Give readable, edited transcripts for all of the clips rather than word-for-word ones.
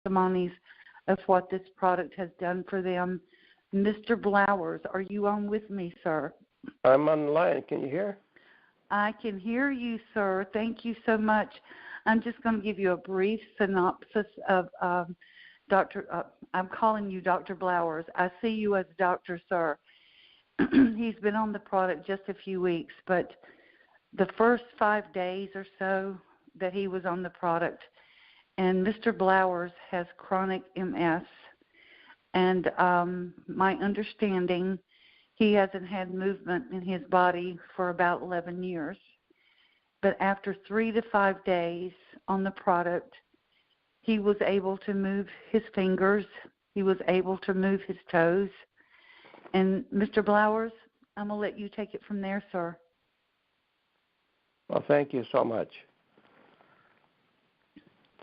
testimonies of what this product has done for them. Mr. Blowers, are you on with me, sir? I'm on the line. Can you hear? I can hear you, sir. Thank you so much. I'm just going to give you a brief synopsis of I'm calling you Dr. Blowers. I see you as a doctor, sir. He's been on the product just a few weeks, but the first 5 days or so that he was on the product, and Mr. Blowers has chronic MS, and my understanding, he hasn't had movement in his body for about 11 years. But after 3 to 5 days on the product, he was able to move his fingers. He was able to move his toes. And Mr. Blowers, I'm going to let you take it from there, sir. Well, thank you so much.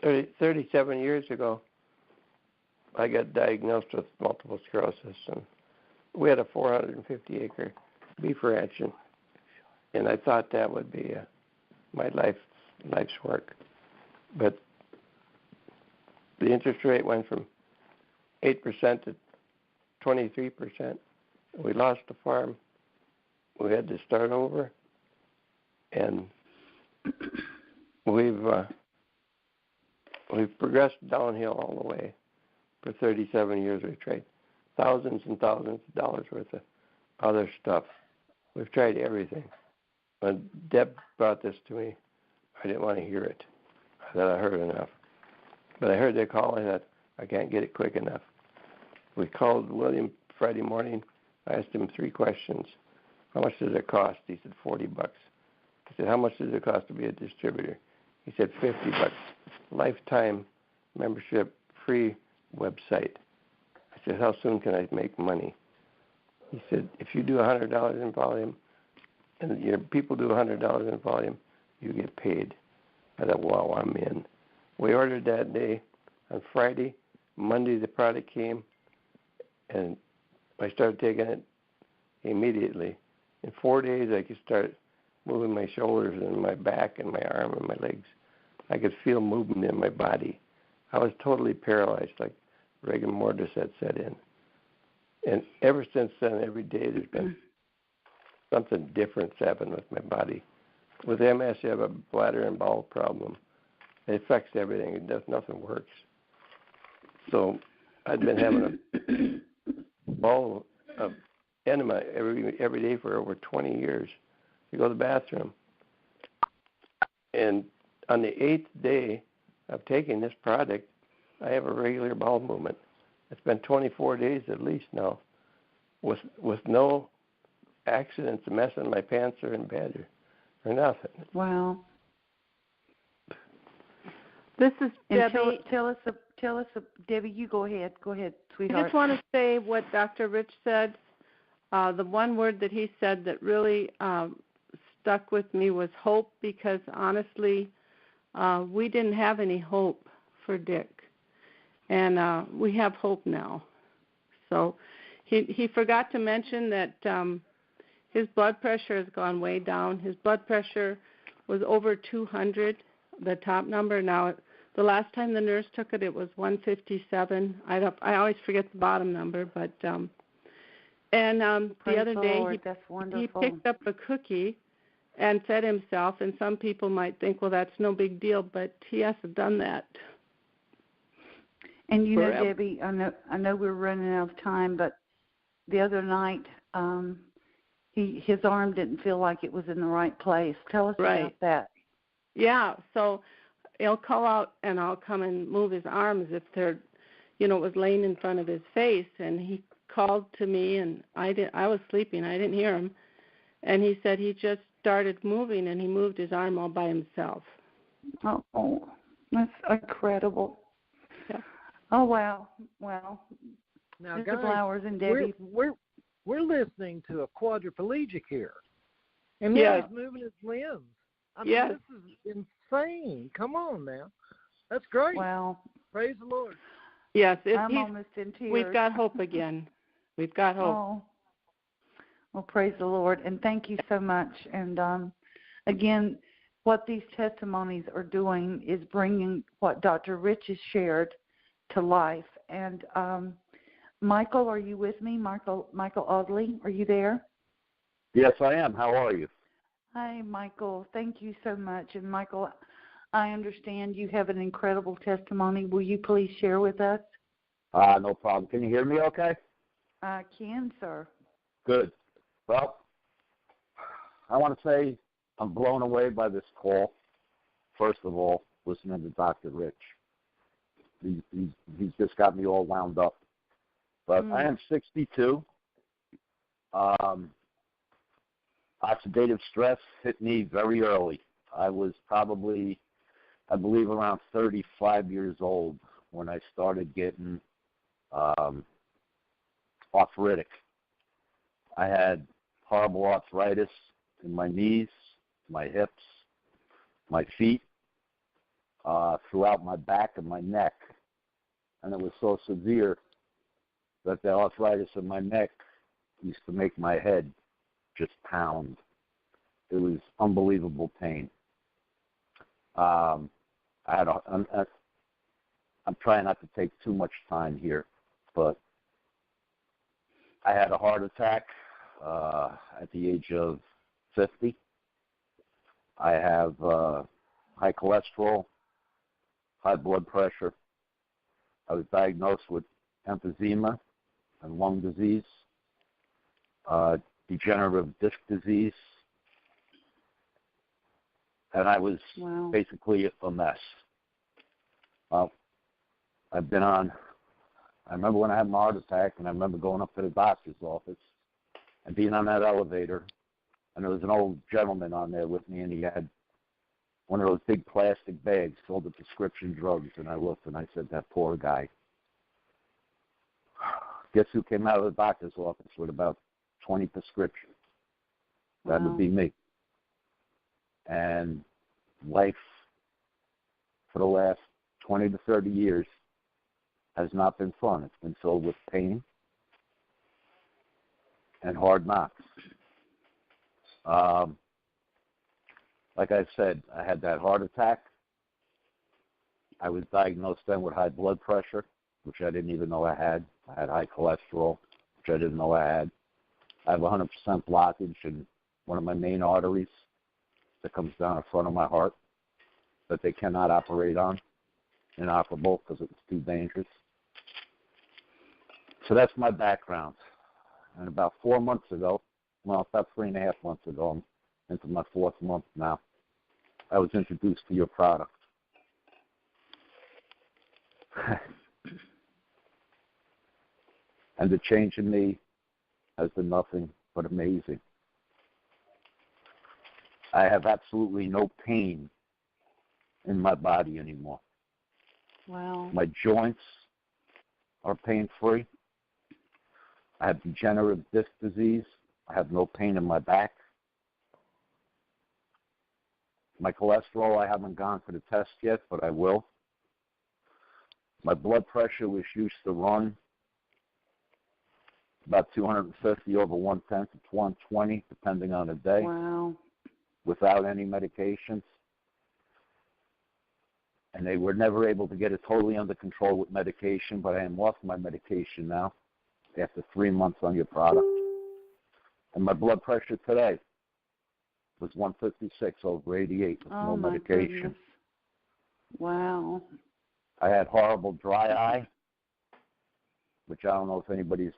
37 years ago, I got diagnosed with multiple sclerosis, and we had a 450-acre beef ranch, and I thought that would be my life's work. But the interest rate went from 8% to 23%. We lost the farm. We had to start over, and we've progressed downhill all the way. For 37 years, we've tried thousands and thousands of dollars worth of other stuff. We've tried everything. When Deb brought this to me, I didn't want to hear it. I thought I heard enough. But I heard they call, and I thought, I can't get it quick enough. We called William Friday morning. I asked him 3 questions. How much does it cost? He said, $40. I said, how much does it cost to be a distributor? He said, $50. Lifetime membership, free website. I said, how soon can I make money? He said, if you do $100 in volume, and your people do $100 in volume, you get paid. I thought, wow, I'm in. We ordered that day. On Friday, Monday the product came, and I started taking it immediately. In 4 days, I could start moving my shoulders and my back and my arm and my legs. I could feel movement in my body. I was totally paralyzed, like rigor mortis had set in. And ever since then, every day there's been something different's happened with my body. With MS, you have a bladder and bowel problem. It affects everything. It does nothing works. So I'd been having a bowl of enema every day for over 20 years to go to the bathroom. And on the 8th day of taking this product, I have a regular bowel movement. It's been 24 days at least now, with no accidents, messing my pants or in bed or nothing. Wow. This is Debbie. Tell us, Debbie. You go ahead. Go ahead, sweetheart. I just want to say what Dr. Rich said. The one word that he said that really stuck with me was hope, because honestly, we didn't have any hope for Dick, and we have hope now. So he forgot to mention that his blood pressure has gone way down. His blood pressure was over 200, the top number. Now, the last time the nurse took it, it was 157. I always forget the bottom number, but the other day he picked up a cookie and fed himself, and some people might think, well, that's no big deal, but he hasn't done that. And you know, Debbie, I know we're running out of time, but the other night his arm didn't feel like it was in the right place. Tell us about that. Yeah, so he'll call out, and I'll come and move his arm as if it was laying in front of his face, and he called to me, and I was sleeping. I didn't hear him, and he said he just started moving, and he moved his arm all by himself. Oh, that's incredible. Yeah. Oh, wow. Well, now, Mr. guys, Blowers and Debbie. We're listening to a quadriplegic here, and now he's moving his limbs. I mean, this is insane. Come on now. That's great. Wow. Praise the Lord. Yes, I'm almost in tears. We've got hope again. We've got hope. Oh. Well, praise the Lord, and thank you so much. And again, what these testimonies are doing is bringing what Dr. Rich has shared to life. And Michael, are you with me? Michael Audley, are you there? Yes, I am. How are you? Hi, Michael. Thank you so much. And Michael, I understand you have an incredible testimony. Will you please share with us? No problem. Can you hear me okay? I can, sir. Good. Well, I want to say I'm blown away by this call. First of all, listening to Dr. Rich. He's just got me all wound up. But I am 62. Oxidative stress hit me very early. I was probably, I believe, around 35 years old when I started getting arthritic. I had horrible arthritis in my knees, my hips, my feet, throughout my back and my neck. And it was so severe that the arthritis in my neck used to make my head just pound. It was unbelievable pain. I'm trying not to take too much time here, but I had a heart attack at the age of 50. I have high cholesterol, high blood pressure. I was diagnosed with emphysema and lung disease, degenerative disc disease, and I was basically a mess. I've been on, I remember when I had my heart attack, and I remember going up to the doctor's office and being on that elevator, and there was an old gentleman on there with me, and he had one of those big plastic bags filled with prescription drugs, and I looked and I said, that poor guy. Guess who came out of the doctor's office with about 20 prescriptions? That would be me. And life for the last 20 to 30 years has not been fun. It's been filled with pain and hard knocks. Like I said, I had that heart attack. I was diagnosed then with high blood pressure, which I didn't even know I had. I had high cholesterol, which I didn't know I had. I have 100% blockage in one of my main arteries that comes down the front of my heart that they cannot operate on, inoperable because it was too dangerous. So that's my background. And about 4 months ago, well, about 3.5 months ago, I'm into my 4th month now, I was introduced to your product. And the change in me has been nothing but amazing. I have absolutely no pain in my body anymore. Wow. My joints are pain-free. I have degenerative disc disease. I have no pain in my back. My cholesterol, I haven't gone for the test yet, but I will. My blood pressure, which used to run about 250 over 110 to 120, depending on the day. Wow. Without any medications. And they were never able to get it totally under control with medication, but I am off my medication now after 3 months on your product. And my blood pressure today was 156 over 88 with no medication. Goodness. Wow. I had horrible dry eye, which I don't know if anybody's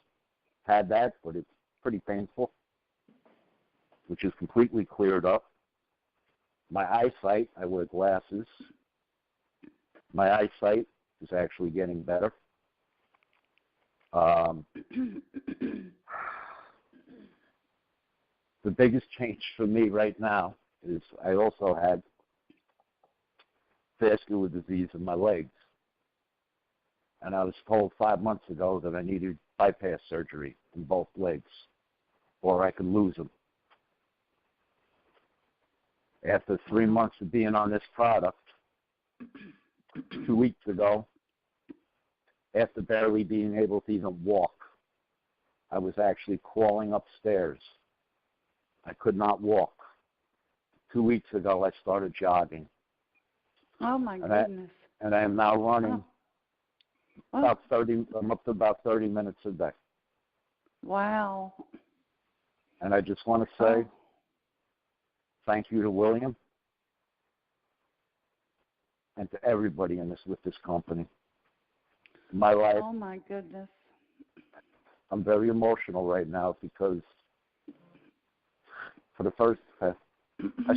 had that, but it's pretty painful, which is completely cleared up. My eyesight, I wear glasses. My eyesight is actually getting better. The biggest change for me right now is I also had vascular disease in my legs. And I was told 5 months ago that I needed bypass surgery in both legs, or I could lose them. After 3 months of being on this product, 2 weeks ago, after barely being able to even walk, I was actually crawling upstairs. I could not walk. 2 weeks ago, I started jogging. Oh, my goodness. And I am now running About 30. I'm up to about 30 minutes a day. Wow. And I just want to say thank you to William and to everybody in with this company. My life. Oh my goodness. I'm very emotional right now because for the first I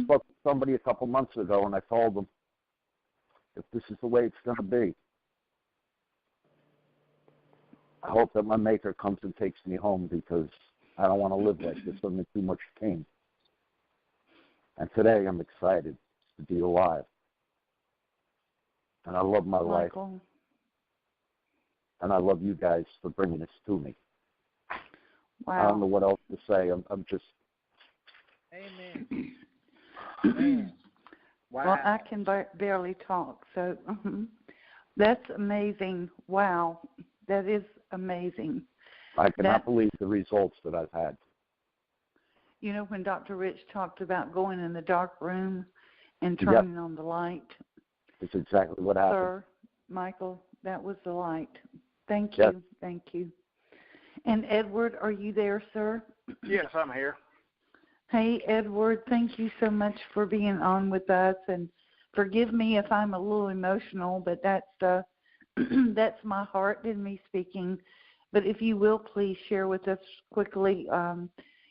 spoke to somebody a couple months ago and I told them if this is the way it's going to be, I hope that my maker comes and takes me home because I don't want to live like this. I'm in too much pain. And today I'm excited to be alive. And I love my life. And I love you guys for bringing this to me. Wow. I don't know what else to say. I'm just... Amen. Man. Wow. Well, I can barely talk, so that's amazing. Wow, that is amazing. I cannot believe the results that I've had. You know, when Dr. Rich talked about going in the dark room and turning on the light. It's exactly what happened. Sir, Michael, that was the light. Thank you. Yes. Thank you. And Edward, are you there, sir? Yes, I'm here. Hey, Edward, thank you so much for being on with us. And forgive me if I'm a little emotional, but that's that's my heart in me speaking. But if you will, please share with us quickly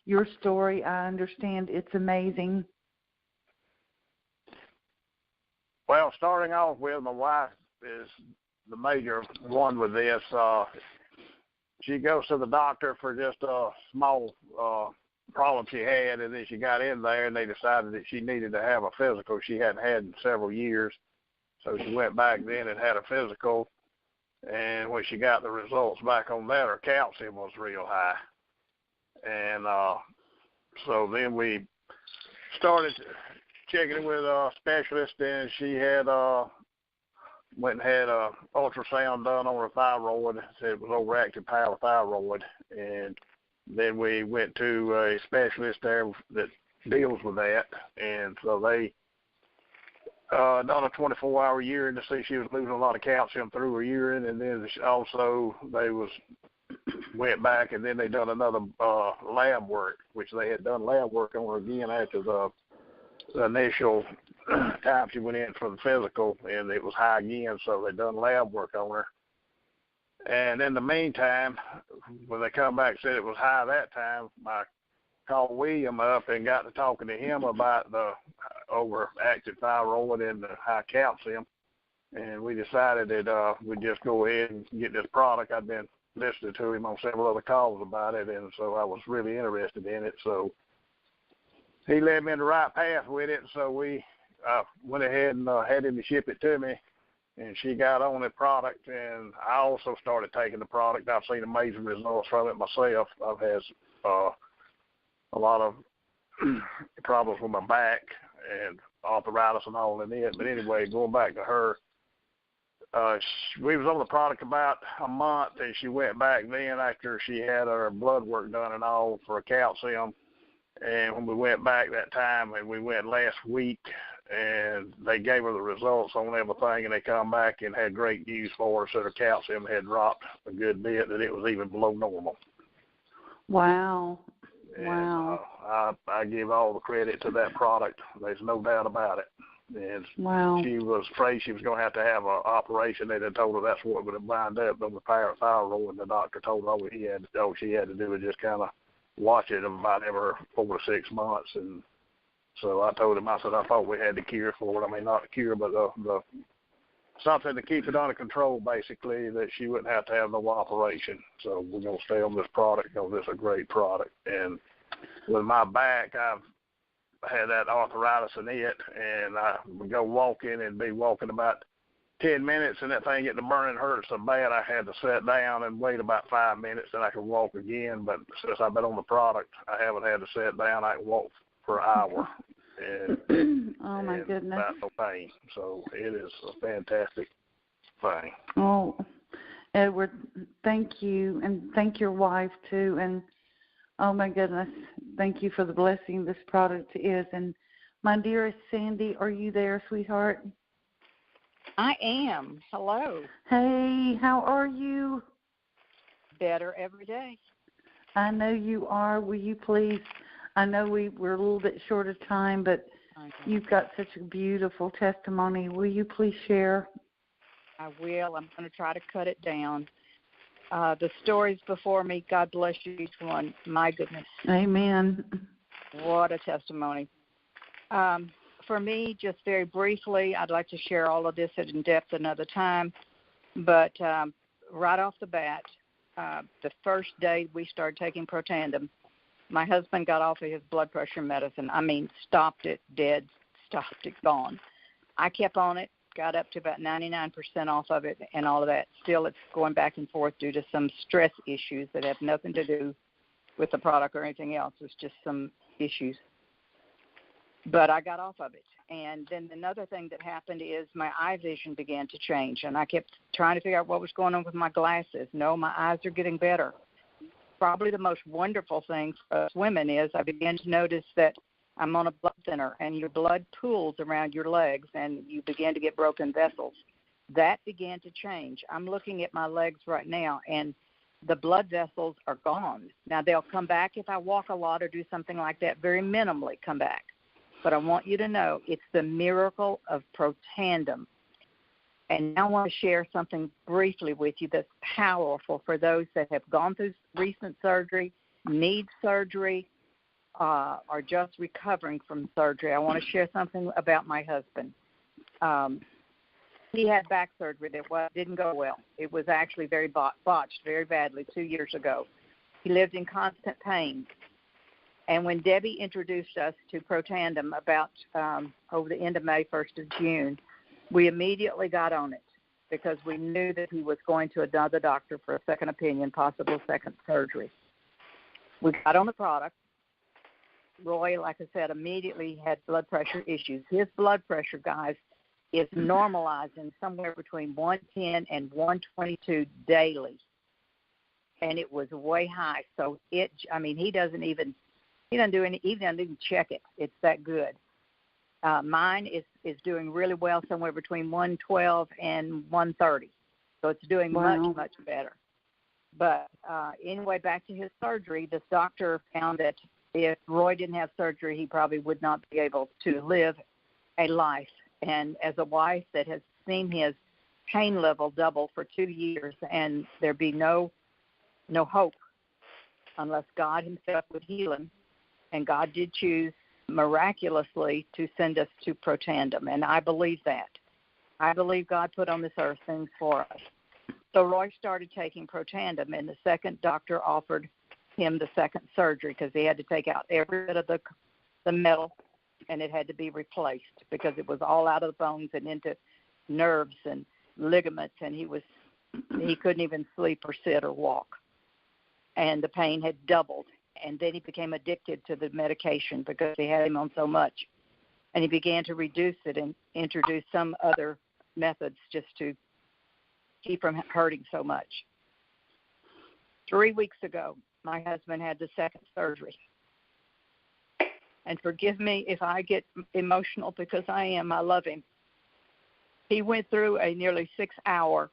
your story. I understand it's amazing. Well, starting off with, my wife is the major one with this. She goes to the doctor for just a small problem she had, and then she got in there, and they decided that she needed to have a physical she hadn't had in several years. So she went back then and had a physical, and when she got the results back on that, her calcium was real high. And so then we started checking with a specialist, and she had went and had a ultrasound done on her thyroid. Said it was overactive parathyroid, and then we went to a specialist there that deals with that, and so they done a 24-hour urine to see she was losing a lot of calcium through her urine, and then also they went back and then they done another lab work, which they had done lab work on her again after the initial time she went in for the physical, and it was high again, so they done lab work on her. And in the meantime, when they come back and said it was high that time, I called William up and got to talking to him about the overactive thyroid and the high calcium, and we decided that we'd just go ahead and get this product. I'd been listening to him on several other calls about it, and so I was really interested in it, so he led me in the right path with it, so we went ahead and had him to ship it to me, and she got on the product, and I also started taking the product. I've seen amazing results from it myself. I've had a lot of problems with my back and arthritis and all in it, but anyway, going back to her, we was on the product about a month, and she went back then after she had her blood work done and all for calcium. And when we went back that time, and we went last week, and they gave her the results on everything, and they come back and had great news for her. So her calcium had dropped a good bit, that it was even below normal. Wow. And, wow. I give all the credit to that product. There's no doubt about it. And wow. She was afraid she was going to have an operation. They had told her that's what would have wound up on the parathyroid, and the doctor told her all she had to do was just kind of watch it about every 4 to 6 months. And so I told him, I said, I thought we had the cure for it. I mean, not the cure, but the something to keep it under control, basically, that she wouldn't have to have no operation. So we're going to stay on this product because it's a great product. And with my back, I've had that arthritis in it, and I would go walking and be walking about 10 minutes, and that thing get to burning hurt so bad I had to sit down and wait about 5 minutes, and I could walk again. But since I've been on the product, I haven't had to sit down. I can walk for an hour. And, oh, my goodness. Without no pain. So it is a fantastic thing. Oh, Edward, thank you, and thank your wife, too. And, oh, my goodness, thank you for the blessing this product is. And my dearest Sandy, are you there, sweetheart? I am. Hello. Hey, how are you? Better every day. I know you are. Will you please? I know we're a little bit short of time, but you've got such a beautiful testimony. Will you please share? I will. I'm going to try to cut it down. The stories before me, God bless you each one. My goodness. Amen. What a testimony. For me, just very briefly, I'd like to share all of this in depth another time. But right off the bat, the first day we started taking Protandim, my husband got off of his blood pressure medicine. I mean, stopped it, dead, stopped it, gone. I kept on it, got up to about 99% off of it and all of that. Still, it's going back and forth due to some stress issues that have nothing to do with the product or anything else. It's just some issues. But I got off of it. And then another thing that happened is my eye vision began to change. And I kept trying to figure out what was going on with my glasses. No, my eyes are getting better. Probably the most wonderful thing for us women is I began to notice that I'm on a blood thinner and your blood pools around your legs and you begin to get broken vessels. That began to change. I'm looking at my legs right now and the blood vessels are gone. Now, they'll come back if I walk a lot or do something like that, very minimally come back. But I want you to know it's the miracle of Protandim. And now I want to share something briefly with you that's powerful for those that have gone through recent surgery, need surgery, are just recovering from surgery. I want to share something about my husband. He had back surgery that didn't go well. It was actually very botched very badly 2 years ago. He lived in constant pain. And when Debbie introduced us to Protandim about over the end of May, 1st of June, we immediately got on it because we knew that he was going to another doctor for a second opinion, possible second surgery. We got on the product. Roy, like I said, immediately had blood pressure issues. His blood pressure, guys, is normalizing somewhere between 110 and 122 daily. And it was way high. So he doesn't even check it. It's that good. Mine is doing really well, somewhere between 112 and 130. So it's doing much, much better. But anyway, back to his surgery, this doctor found that if Roy didn't have surgery, he probably would not be able to live a life. And as a wife that has seen his pain level double for 2 years and there be no hope unless God himself would heal him, and God did choose miraculously to send us to Protandim, and I believe that. I believe God put on this earth things for us. So Roy started taking Protandim, and the second doctor offered him the second surgery because he had to take out every bit of the metal, and it had to be replaced because it was all out of the bones and into nerves and ligaments, and he couldn't even sleep or sit or walk, and the pain had doubled. And then he became addicted to the medication because he had him on so much. And he began to reduce it and introduce some other methods just to keep from hurting so much. 3 weeks ago, my husband had the second surgery. And forgive me if I get emotional because I love him. He went through a nearly 6-hour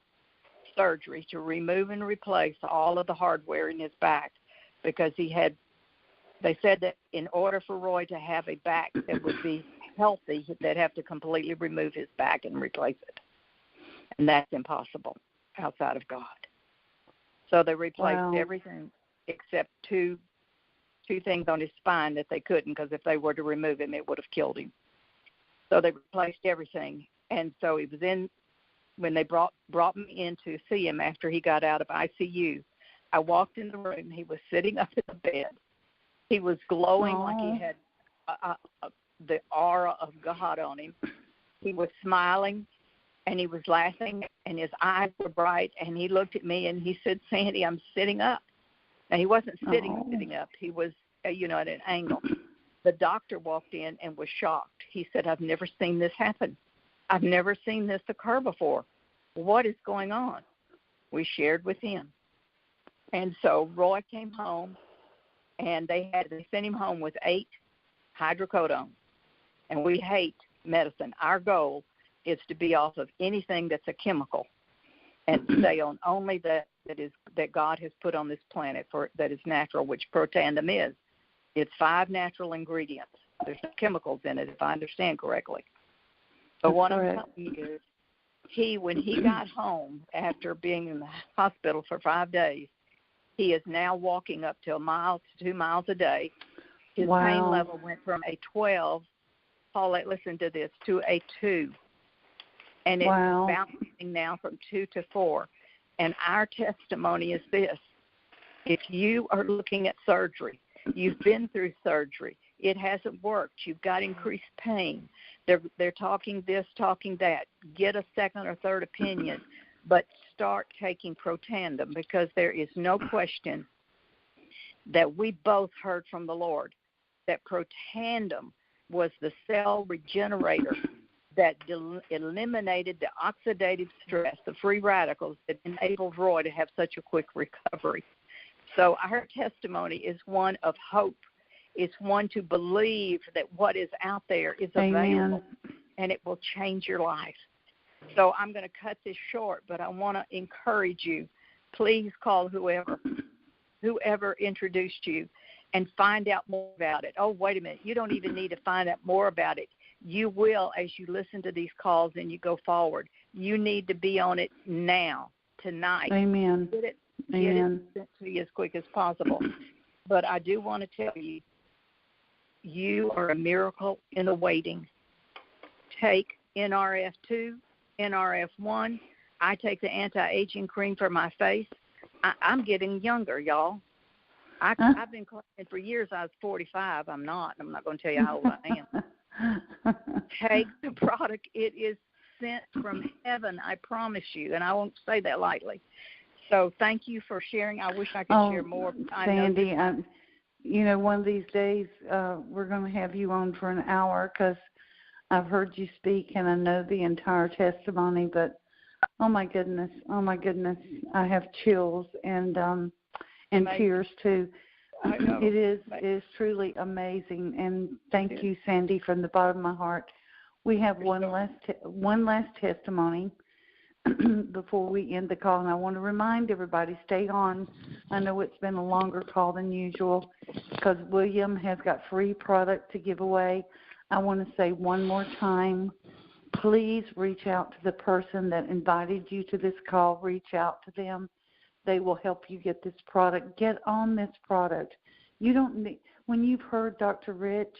surgery to remove and replace all of the hardware in his back. Because they said that in order for Roy to have a back that would be healthy, they'd have to completely remove his back and replace it. And that's impossible outside of God. So they replaced everything except two things on his spine that they couldn't, because if they were to remove him, it would have killed him. So they replaced everything. And so he was when they brought me in to see him after he got out of ICU, I walked in the room. He was sitting up in the bed. He was glowing like he had the aura of God on him. He was smiling, and he was laughing, and his eyes were bright, and he looked at me, and he said, Sandy, I'm sitting up. Now, he wasn't sitting up. He was, at an angle. The doctor walked in and was shocked. He said, I've never seen this happen. I've never seen this occur before. What is going on? We shared with him. And so Roy came home, and they sent him home with 8 hydrocodone. And we hate medicine. Our goal is to be off of anything that's a chemical and stay on only that God has put on this planet that is natural, which Protandim is. It's 5 natural ingredients. There's no chemicals in it, if I understand correctly. But what I'm telling you is, when he got home after being in the hospital for 5 days, he is now walking up to 1 mile to 2 miles a day. His pain level went from a 12, Paulette, listen to this, to a 2. And it's bouncing now from 2 to 4. And our testimony is this. If you are looking at surgery, you've been through surgery, it hasn't worked, you've got increased pain, they're talking this, talking that, get a second or third opinion, but start taking Protandim, because there is no question that we both heard from the Lord that Protandim was the cell regenerator that eliminated the oxidative stress, the free radicals that enabled Roy to have such a quick recovery. So our testimony is one of hope. It's one to believe that what is out there is available, and it will change your life. So I'm going to cut this short, but I want to encourage you. Please call whoever introduced you and find out more about it. Oh, wait a minute. You don't even need to find out more about it. You will as you listen to these calls and you go forward. You need to be on it now, tonight. Amen. Get it sent to you as quick as possible. But I do want to tell you, you are a miracle in the waiting. Take NRF2, NRF1. I take the anti-aging cream for my face. I'm getting younger, y'all. I've been claiming for years I was 45. I'm not. I'm not going to tell you how old I am. Take the product. It is sent from heaven, I promise you, and I won't say that lightly. So thank you for sharing. I wish I could share more. Sandy, one of these days we're going to have you on for an hour, because I've heard you speak and I know the entire testimony, but oh my goodness, I have chills and tears too. I know. It is truly amazing, and thank you, Sandy, from the bottom of my heart. We have one last testimony before we end the call, and I want to remind everybody, stay on. I know it's been a longer call than usual because William has got free product to give away. I want to say one more time, please reach out to the person that invited you to this call. Reach out to them. They will help you get this product. Get on this product. You don't need, when you've heard Dr. Rich,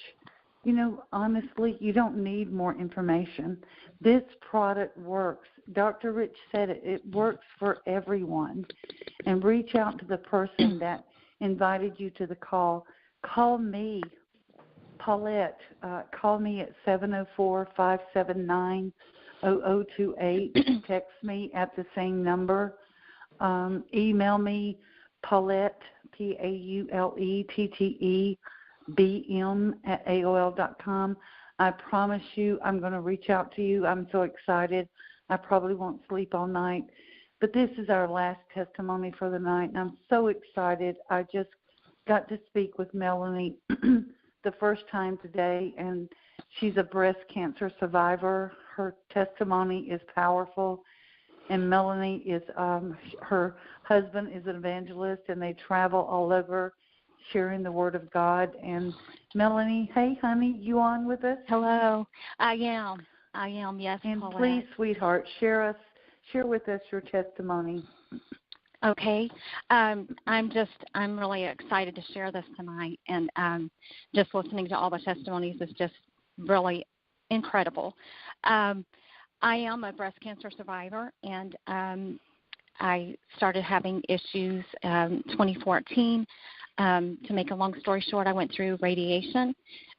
honestly, you don't need more information. This product works. Dr. Rich said it. It works for everyone. And reach out to the person that invited you to the call. Call me, Paulette. Call me at 704-579-0028. Text me at the same number. Email me, Paulette, PAULETTEBM@AOL.com. I promise you I'm going to reach out to you. I'm so excited. I probably won't sleep all night. But this is our last testimony for the night, and I'm so excited. I just got to speak with Melanie the first time today, and she's a breast cancer survivor. Her testimony is powerful. And Melanie is, her husband is an evangelist, and they travel all over sharing the Word of God. And Melanie, hey, honey, you on with us? Hello. I am, yes, and Paulette. Please, sweetheart, share with us your testimony. Okay. I'm really excited to share this tonight. And just listening to all the testimonies is just really incredible. I am a breast cancer survivor, and I started having issues 2014. To make a long story short, I went through radiation,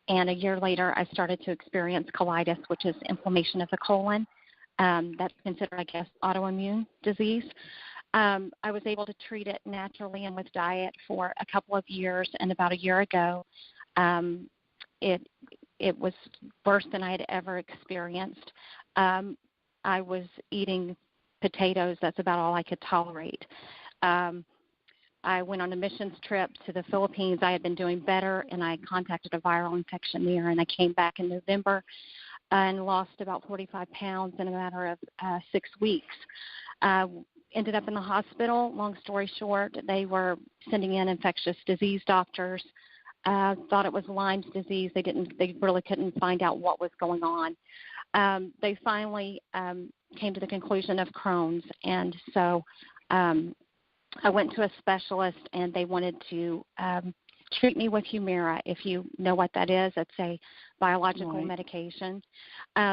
and a year later I started to experience colitis, which is inflammation of the colon. That's considered, I guess, autoimmune disease. I was able to treat it naturally and with diet for a couple of years, and about a year ago it was worse than I had ever experienced. I was eating potatoes. That's about all I could tolerate. I went on a missions trip to the Philippines. I had been doing better, and I contacted a viral infection there, and I came back in November. and lost about 45 pounds in a matter of 6 weeks. Ended up in the hospital. Long story short, they were sending in infectious disease doctors. Thought it was Lyme's disease. They really couldn't find out what was going on. They finally came to the conclusion of Crohn's, and so I went to a specialist, and they wanted to treat me with Humira. If you know what that is, it's a biological medication.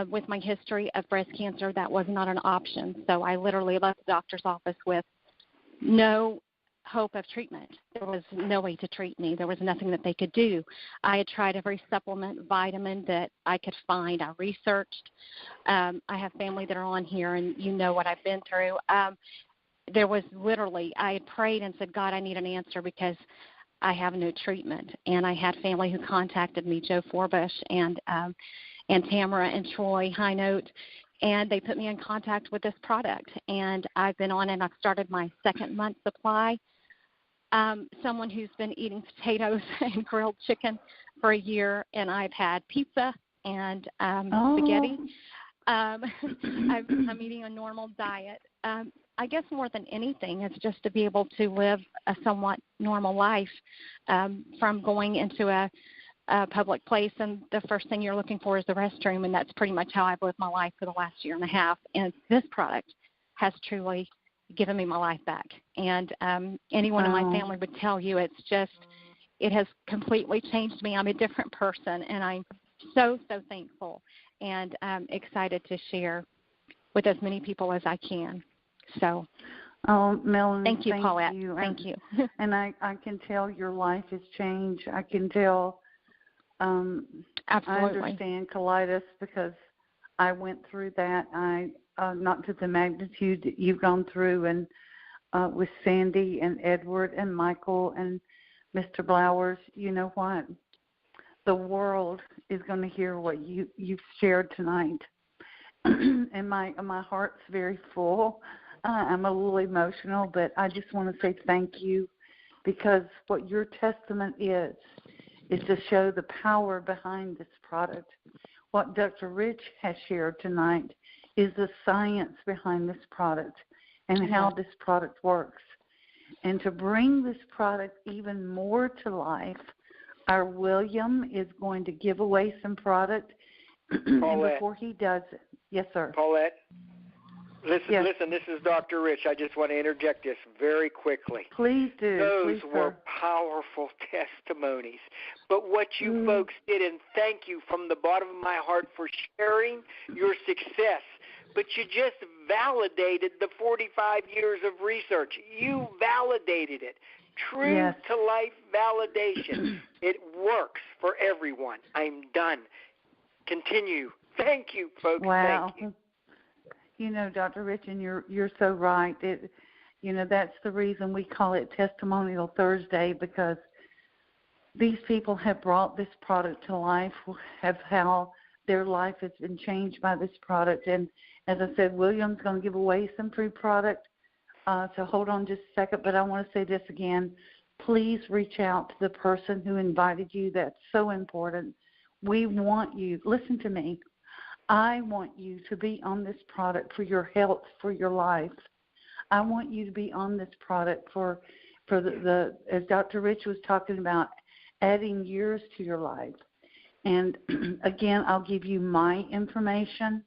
With my history of breast cancer, that was not an option. So I literally left the doctor's office with no hope of treatment. There was no way to treat me. There was nothing that they could do. I had tried every supplement, vitamin that I could find. I researched. I have family that are on here, and you know what I've been through. There was literally, I had prayed and said, God, I need an answer because I have no treatment. And I had family who contacted me, Joe Forbush and Tamara and Troy High Note, and they put me in contact with this product. And I've been on it. I've started my second month supply. Someone who's been eating potatoes and grilled chicken for a year, and I've had pizza and spaghetti. I'm eating a normal diet. I guess more than anything, it's just to be able to live a somewhat normal life from going into a public place, and the first thing you're looking for is the restroom, and that's pretty much how I've lived my life for the last year and a half. And this product has truly given me my life back. And anyone in my family would tell you it has completely changed me. I'm a different person, and I'm so, so thankful and excited to share with as many people as I can. So, Melanie, thank you, Paulette. You. Thank you. And I can tell your life has changed. I can tell. Absolutely. I understand colitis because I went through that. Not to the magnitude that you've gone through, and with Sandy and Edward and Michael and Mr. Blowers. You know what? The world is going to hear what you've shared tonight, and my heart's very full. I'm a little emotional, but I just want to say thank you, because what your testament is to show the power behind this product. What Dr. Rich has shared tonight is the science behind this product and how this product works. And to bring this product even more to life, our William is going to give away some product. And before he does it, yes, sir. Paulette, listen, this is Dr. Rich. I just want to interject this very quickly. Please do. Those Please, were sir. powerful testimonies. But what you folks did, and thank you from the bottom of my heart for sharing your success, but you just validated the 45 years of research. You validated it. True to life validation. It works for everyone. I'm done. Continue. Thank you, folks. Wow. Thank you. You know, Dr. Rich, and you're so right. That's the reason we call it Testimonial Thursday, because these people have brought this product to life, have how their life has been changed by this product. And as I said, William's going to give away some free product. So hold on just a second, but I want to say this again. Please reach out to the person who invited you. That's so important. We want you. Listen to me. I want you to be on this product for your health, for your life. I want you to be on this product for the as Dr. Rich was talking about, adding years to your life. And again, I'll give you my information.